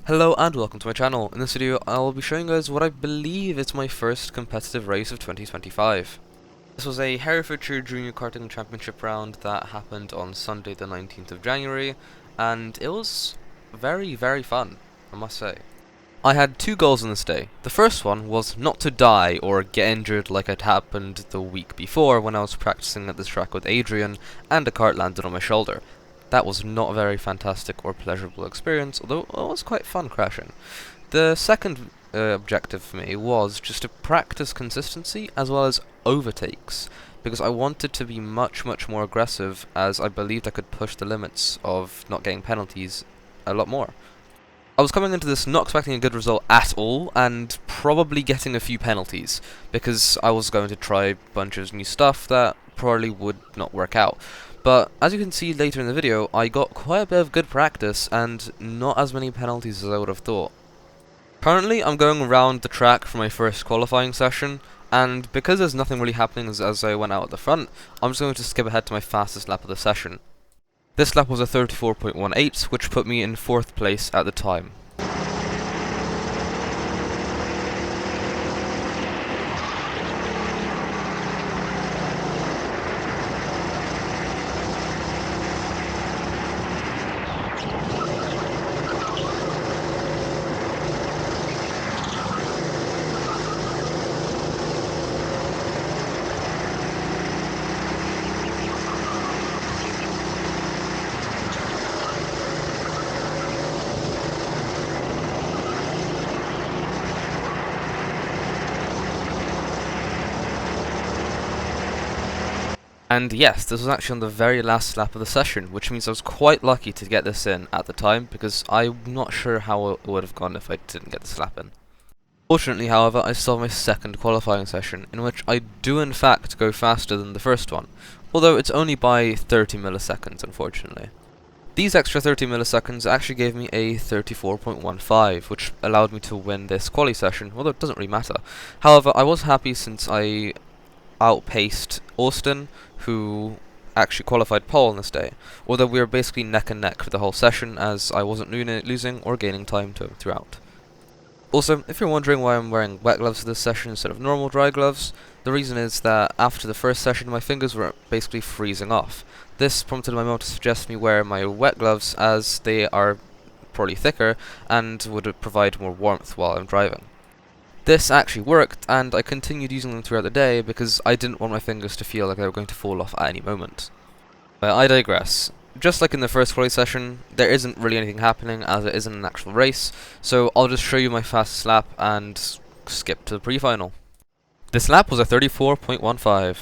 Hello and welcome to my channel. In this video I will be showing you guys what I believe is my first competitive race of 2025. This was a Herefordshire Junior Karting Championship round that happened on Sunday the 19th of January, and it was very fun, I must say. I had two goals on this day. The first one was not to die or get injured like it happened the week before when I was practicing at this track with Adrian and a cart landed on my shoulder. That was not a very fantastic or pleasurable experience, although it was quite fun crashing. The second objective for me was just to practice consistency as well as overtakes, because I wanted to be much more aggressive, as I believed I could push the limits of not getting penalties a lot more. I was coming into this not expecting a good result at all, and probably getting a few penalties, because I was going to try a bunch of new stuff that probably would not work out. But as you can see later in the video, I got quite a bit of good practice and not as many penalties as I would have thought. Currently I'm going around the track for my first qualifying session, and because there's nothing really happening as I went out at the front, I'm just going to skip ahead to my fastest lap of the session. This lap was a 34.18, which put me in 4th place at the time. And yes, this was actually on the very last lap of the session, which means I was quite lucky to get this in at the time, because I'm not sure how it would have gone if I didn't get this lap in. Fortunately, however, I still have my second qualifying session, in which I do in fact go faster than the first one, although it's only by 30 milliseconds, unfortunately. These extra 30 milliseconds actually gave me a 34.15, which allowed me to win this quali session, although it doesn't really matter. However, I was happy since I outpaced Austin, who actually qualified pole on this day, although we were basically neck and neck for the whole session, as I wasn't losing or gaining time throughout. Also, if you're wondering why I'm wearing wet gloves for this session instead of normal dry gloves, the reason is that after the first session my fingers were basically freezing off. This prompted my mum to suggest me wear my wet gloves, as they are probably thicker and would provide more warmth while I'm driving. This actually worked, and I continued using them throughout the day because I didn't want my fingers to feel like they were going to fall off at any moment. But I digress. Just like in the first quali session, there isn't really anything happening as it isn't an actual race, so I'll just show you my fastest lap and skip to the pre-final. This lap was a 34.15.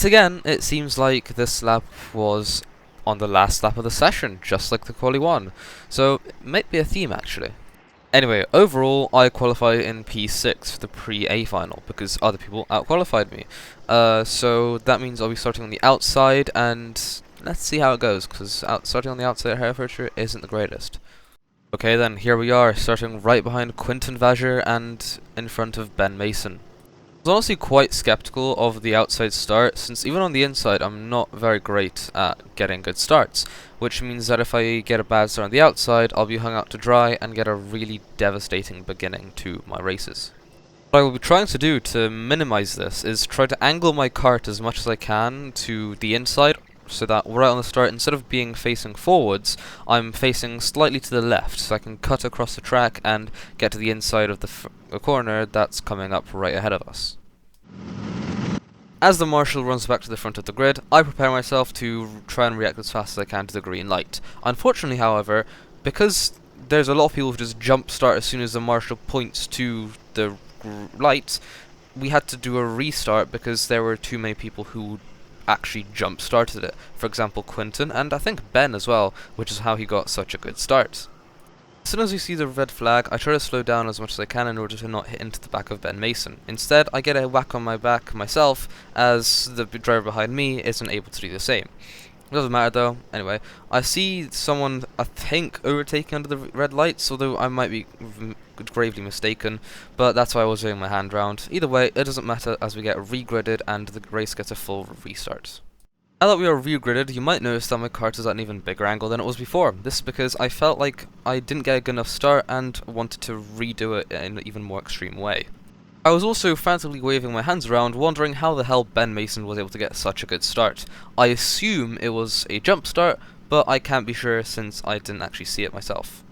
Again, it seems like this lap was on the last lap of the session, just like the quali one, so it might be a theme actually. Anyway, overall I qualified in P6 for the pre-A final, because other people out-qualified me. So that means I'll be starting on the outside, and let's see how it goes, because starting on the outside at Herefordshire isn't the greatest. Okay then, here we are, starting right behind Quinton Vajer and in front of Ben Mason. I was honestly quite skeptical of the outside start, since even on the inside I'm not very great at getting good starts, which means that if I get a bad start on the outside, I'll be hung out to dry and get a really devastating beginning to my races. What I will be trying to do to minimize this is try to angle my kart as much as I can to the inside, so that right on the start, instead of being facing forwards, I'm facing slightly to the left, so I can cut across the track and get to the inside of the corner that's coming up right ahead of us. As the marshal runs back to the front of the grid, I prepare myself to try and react as fast as I can to the green light. Unfortunately, however, because there's a lot of people who just jump start as soon as the marshal points to the light, we had to do a restart because there were too many people who actually jump started it. For example, Quinton, and I think Ben as well, which is how he got such a good start. As soon as we see the red flag, I try to slow down as much as I can in order to not hit into the back of Ben Mason. Instead, I get a whack on my back myself, as the driver behind me isn't able to do the same. It doesn't matter though. Anyway, I see someone, I think, overtaking under the red lights, although I might be gravely mistaken, but that's why I was waving my hand round. Either way, it doesn't matter as we get regridded and the race gets a full restart. Now that we are regridded, you might notice that my kart is at an even bigger angle than it was before. This is because I felt like I didn't get a good enough start and wanted to redo it in an even more extreme way. I was also frantically waving my hands around, wondering how the hell Ben Mason was able to get such a good start. I assume it was a jump start, but I can't be sure since I didn't actually see it myself.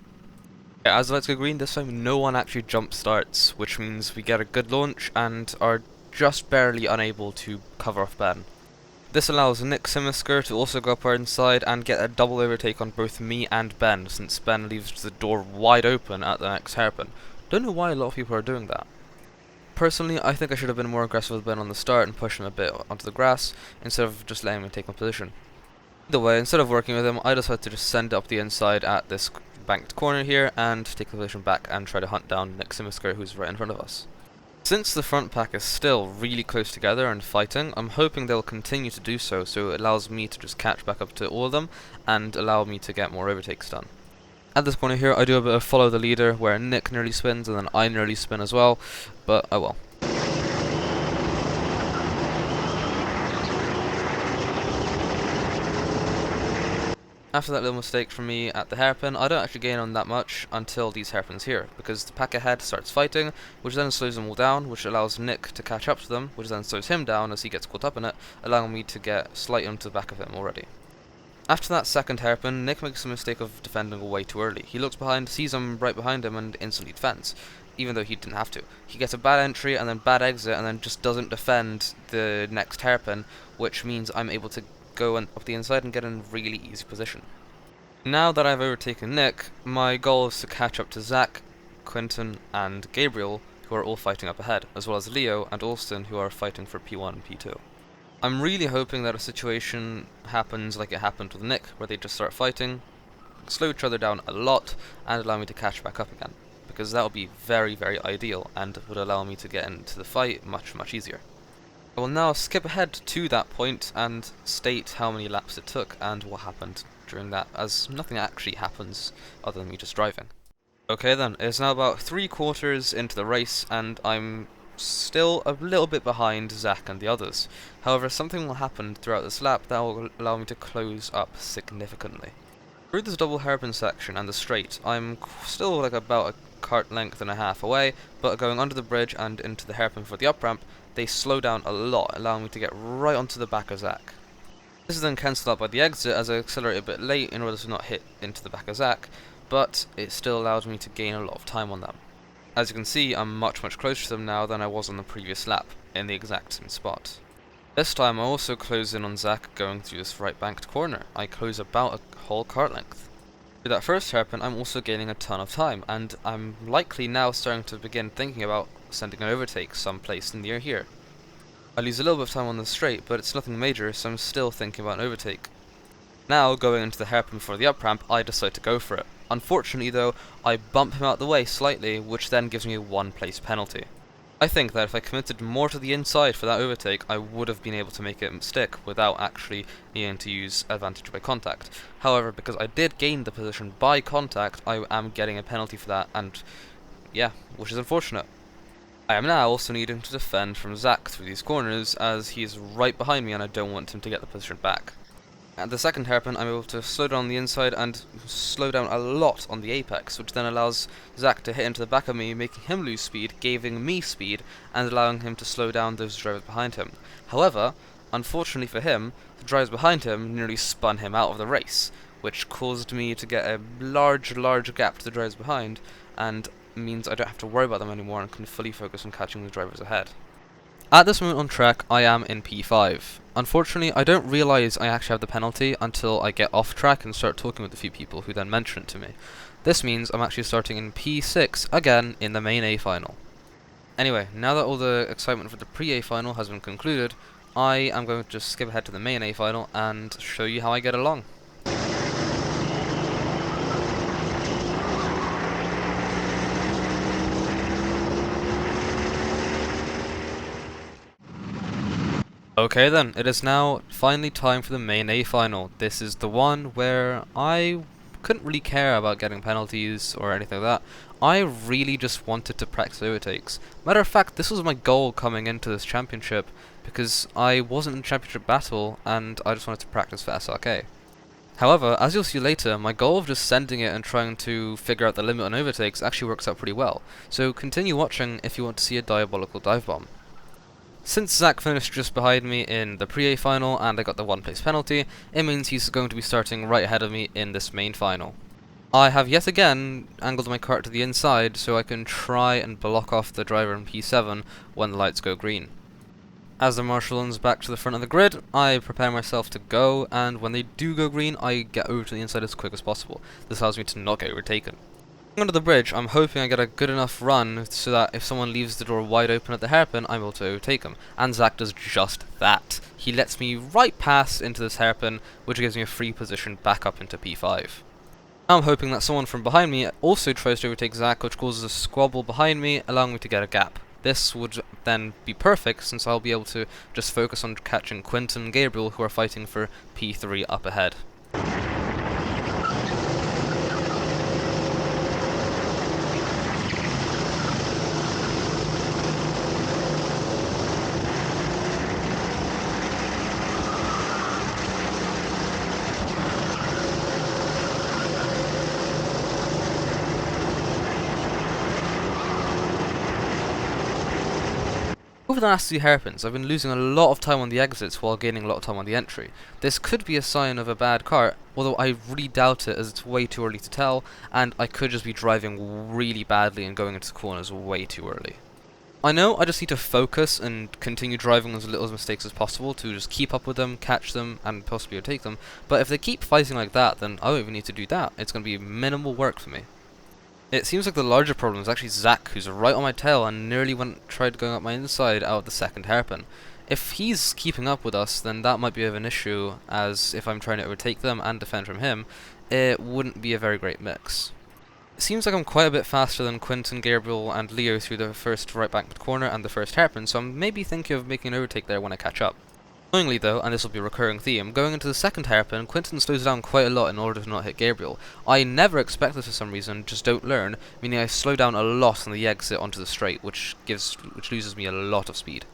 As the lights go green, this time no one actually jump starts, which means we get a good launch and are just barely unable to cover off Ben. This allows Nick Simisker to also go up our inside and get a double overtake on both me and Ben, since Ben leaves the door wide open at the next hairpin. Don't know why a lot of people are doing that. Personally, I think I should have been more aggressive with Ben on the start and push him a bit onto the grass, instead of just letting him take my position. Either way, instead of working with him, I decided to just send it up the inside at this banked corner here and take the position back and try to hunt down Nick Simisker, who's right in front of us. Since the front pack is still really close together and fighting, I'm hoping they'll continue to do so, so it allows me to just catch back up to all of them and allow me to get more overtakes done. At this corner here, I do a bit of follow the leader where Nick nearly spins and then I nearly spin as well, but oh well. After that little mistake from me at the hairpin, I don't actually gain on that much until these hairpins here, because the pack ahead starts fighting, which then slows them all down, which allows Nick to catch up to them, which then slows him down as he gets caught up in it, allowing me to get slightly onto the back of him already. After that second hairpin, Nick makes the mistake of defending way too early. He looks behind, sees I'm right behind him, and instantly defends, even though he didn't have to. He gets a bad entry and then bad exit, and then just doesn't defend the next hairpin, which means I'm able to go up the inside and get in a really easy position. Now that I've overtaken Nick, my goal is to catch up to Zach, Quinton, and Gabriel, who are all fighting up ahead, as well as Leo and Alston, who are fighting for P1 and P2. I'm really hoping that a situation happens like it happened with Nick, where they just start fighting, slow each other down a lot, and allow me to catch back up again, because that would be very, very ideal, and would allow me to get into the fight much, much easier. I will now skip ahead to that point and state how many laps it took and what happened during that, as nothing actually happens other than me just driving. Okay then, it's now about 3/4 into the race and I'm still a little bit behind Zach and the others. However, something will happen throughout this lap that will allow me to close up significantly. Through this double hairpin section and the straight, I'm still like about a kart length and a half away, but going under the bridge and into the hairpin for the up ramp, they slow down a lot, allowing me to get right onto the back of Zach. This is then cancelled out by the exit as I accelerate a bit late in order to not hit into the back of Zach, but it still allows me to gain a lot of time on them. As you can see, I'm much closer to them now than I was on the previous lap, in the exact same spot. This time I also close in on Zach going through this right banked corner. I close about a whole kart length. Through that first hairpin, I'm also gaining a ton of time, and I'm likely now starting to begin thinking about sending an overtake someplace near here. I lose a little bit of time on the straight, but it's nothing major, so I'm still thinking about an overtake. Now, going into the hairpin for the up ramp, I decide to go for it. Unfortunately though, I bump him out the way slightly, which then gives me a 1-place penalty. I think that if I committed more to the inside for that overtake, I would have been able to make it stick without actually needing to use advantage by contact. However, because I did gain the position by contact, I am getting a penalty for that, and yeah, which is unfortunate. I am now also needing to defend from Zach through these corners, as he is right behind me and I don't want him to get the position back. At the second hairpin, I'm able to slow down on the inside and slow down a lot on the apex, which then allows Zach to hit into the back of me, making him lose speed, giving me speed, and allowing him to slow down those drivers behind him. However, unfortunately for him, the drivers behind him nearly spun him out of the race, which caused me to get a large gap to the drivers behind, and means I don't have to worry about them anymore and can fully focus on catching the drivers ahead. At this moment on track, I am in P5. Unfortunately, I don't realise I actually have the penalty until I get off track and start talking with a few people who then mention it to me. This means I'm actually starting in P6 again in the main A final. Anyway, now that all the excitement for the pre-A final has been concluded, I am going to just skip ahead to the main A final and show you how I get along. Okay then, it is now finally time for the main A final. This is the one where I couldn't really care about getting penalties or anything like that. I really just wanted to practice overtakes. Matter of fact, this was my goal coming into this championship, because I wasn't in championship battle and I just wanted to practice for SRK. However, as you'll see later, my goal of just sending it and trying to figure out the limit on overtakes actually works out pretty well. So continue watching if you want to see a diabolical dive bomb. Since Zach finished just behind me in the pre-A final and I got the 1-place penalty, it means he's going to be starting right ahead of me in this main final. I have yet again angled my kart to the inside so I can try and block off the driver in P7 when the lights go green. As the marshal runs back to the front of the grid, I prepare myself to go, and when they do go green, I get over to the inside as quick as possible. This allows me to not get overtaken. Under the bridge, I'm hoping I get a good enough run so that if someone leaves the door wide open at the hairpin, I'm able to overtake him. And Zach does just that. He lets me right pass into this hairpin, which gives me a free position back up into P5. Now I'm hoping that someone from behind me also tries to overtake Zach, which causes a squabble behind me, allowing me to get a gap. This would then be perfect, since I'll be able to just focus on catching Quinton and Gabriel, who are fighting for P3 up ahead. Over the last few hairpins, I've been losing a lot of time on the exits while gaining a lot of time on the entry. This could be a sign of a bad kart, although I really doubt it, as it's way too early to tell, and I could just be driving really badly and going into the corners way too early. I know I just need to focus and continue driving as little mistakes as possible to just keep up with them, catch them, and possibly overtake them, but if they keep fighting like that, then I don't even need to do that. It's going to be minimal work for me. It seems like the larger problem is actually Zach, who's right on my tail and nearly tried going up my inside out of the second hairpin. If he's keeping up with us, then that might be of an issue, as if I'm trying to overtake them and defend from him, it wouldn't be a very great mix. It seems like I'm quite a bit faster than Quinton, Gabriel, and Leo through the first right bank corner and the first hairpin, so I'm maybe thinking of making an overtake there when I catch up. Annoyingly though, and this will be a recurring theme, going into the second hairpin, Quinton slows down quite a lot in order to not hit Gabriel. I never expect this for some reason, just don't learn, meaning I slow down a lot on the exit onto the straight, which loses me a lot of speed.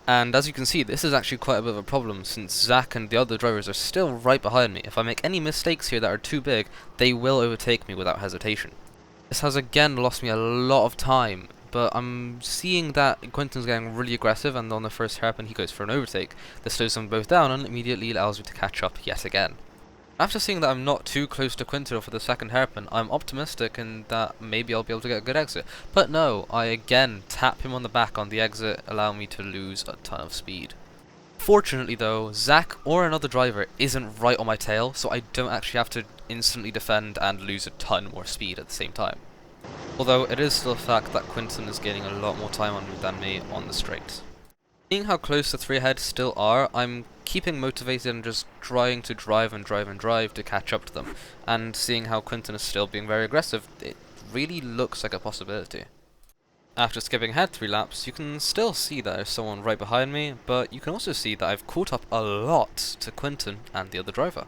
And as you can see, this is actually quite a bit of a problem, since Zach and the other drivers are still right behind me. If I make any mistakes here that are too big, they will overtake me without hesitation. This has again lost me a lot of time, but I'm seeing that Quinton's getting really aggressive, and on the first hairpin he goes for an overtake. This slows them both down and immediately allows me to catch up yet again. After seeing that I'm not too close to Quinton for the second hairpin, I'm optimistic in that maybe I'll be able to get a good exit. But no, I again tap him on the back on the exit, allowing me to lose a ton of speed. Fortunately though, Zach or another driver isn't right on my tail, so I don't actually have to instantly defend and lose a ton more speed at the same time. Although it is still a fact that Quinton is gaining a lot more time on me than me on the straight. Seeing how close the three ahead still are, I'm keeping motivated and just trying to drive and drive and drive to catch up to them. And seeing how Quinton is still being very aggressive, it really looks like a possibility. After skipping ahead 3 laps, you can still see that there's someone right behind me, but you can also see that I've caught up a lot to Quinton and the other driver.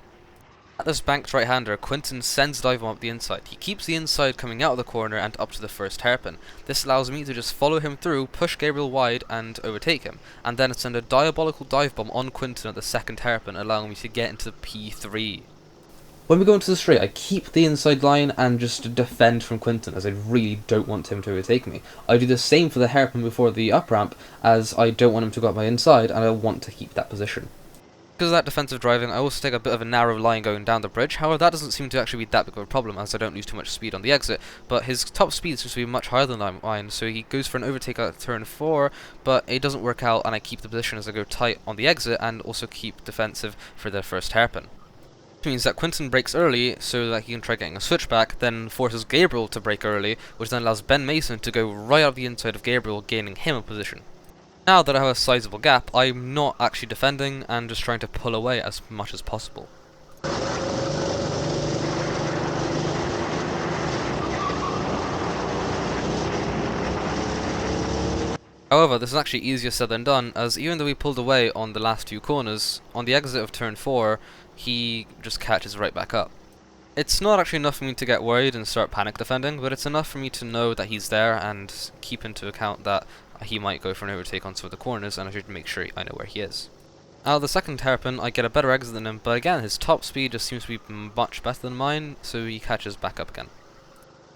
At this banked right-hander, Quinton sends the dive bomb up the inside. He keeps the inside coming out of the corner and up to the first hairpin. This allows me to just follow him through, push Gabriel wide and overtake him, and then send a diabolical dive bomb on Quinton at the second hairpin, allowing me to get into P3. When we go into the straight, I keep the inside line and just defend from Quinton, as I really don't want him to overtake me. I do the same for the hairpin before the up ramp, as I don't want him to go up my inside and I want to keep that position. Because of that defensive driving, I also take a bit of a narrow line going down the bridge. However, that doesn't seem to actually be that big of a problem, as I don't lose too much speed on the exit, but his top speed seems to be much higher than mine, so he goes for an overtake at turn 4, but it doesn't work out, and I keep the position as I go tight on the exit, and also keep defensive for the first hairpin. Which means that Quinton brakes early so that he can try getting a switchback, then forces Gabriel to brake early, which then allows Ben Mason to go right out the inside of Gabriel, gaining him a position. Now that I have a sizable gap, I'm not actually defending and just trying to pull away as much as possible. However, this is actually easier said than done, as even though we pulled away on the last few corners, on the exit of turn 4, he just catches right back up. It's not actually enough for me to get worried and start panic defending, but it's enough for me to know that he's there and keep into account that he might go for an overtake on some of the corners, and I should make sure I know where he is. Out of the second hairpin, I get a better exit than him, but again, his top speed just seems to be much better than mine, so he catches back up again.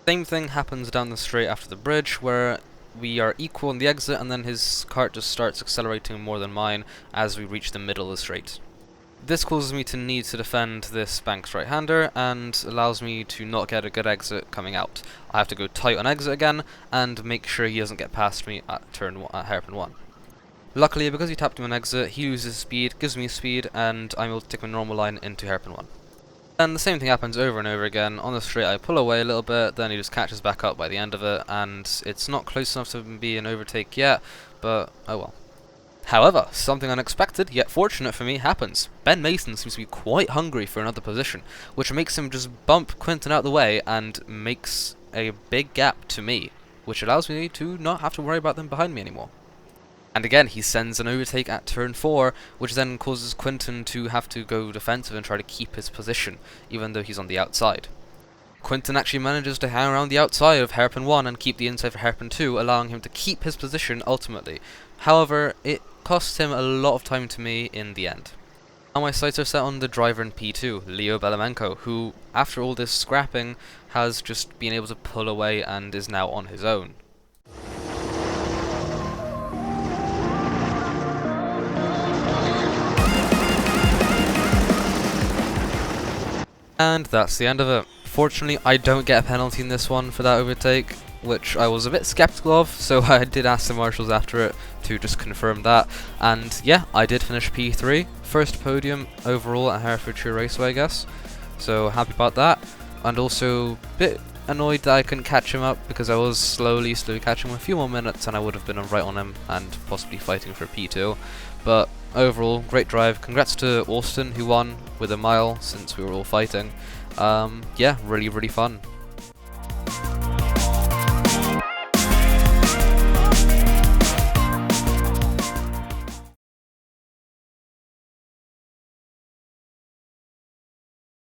Same thing happens down the straight after the bridge, where we are equal in the exit, and then his kart just starts accelerating more than mine as we reach the middle of the straight. This causes me to need to defend this bank's right-hander, and allows me to not get a good exit coming out. I have to go tight on exit again, and make sure he doesn't get past me at hairpin 1. Luckily, because he tapped him on exit, he loses speed, gives me speed, and I'm able to take my normal line into hairpin 1. And the same thing happens over and over again. On the straight I pull away a little bit, then he just catches back up by the end of it, and it's not close enough to be an overtake yet, but oh well. However, something unexpected, yet fortunate for me, happens. Ben Mason seems to be quite hungry for another position, which makes him just bump Quinton out of the way and makes a big gap to me, which allows me to not have to worry about them behind me anymore. And again, he sends an overtake at turn 4, which then causes Quinton to have to go defensive and try to keep his position, even though he's on the outside. Quinton actually manages to hang around the outside of hairpin 1 and keep the inside for hairpin 2, allowing him to keep his position ultimately. However, it costs him a lot of time to me in the end. Now my sights are set on the driver in P2, Leo Belamenko, who, after all this scrapping, has just been able to pull away and is now on his own. And that's the end of it. Fortunately, I don't get a penalty in this one for that overtake, which I was a bit skeptical of, so I did ask the marshals after it to just confirm that. And yeah, I did finish P3, first podium overall at Herefordshire Raceway, I guess. So happy about that, and also a bit annoyed that I couldn't catch him up, because I was slowly catching him a few more minutes and I would have been right on him and possibly fighting for P2. But overall, great drive. Congrats to Austin, who won with a mile since we were all fighting. Yeah, really fun.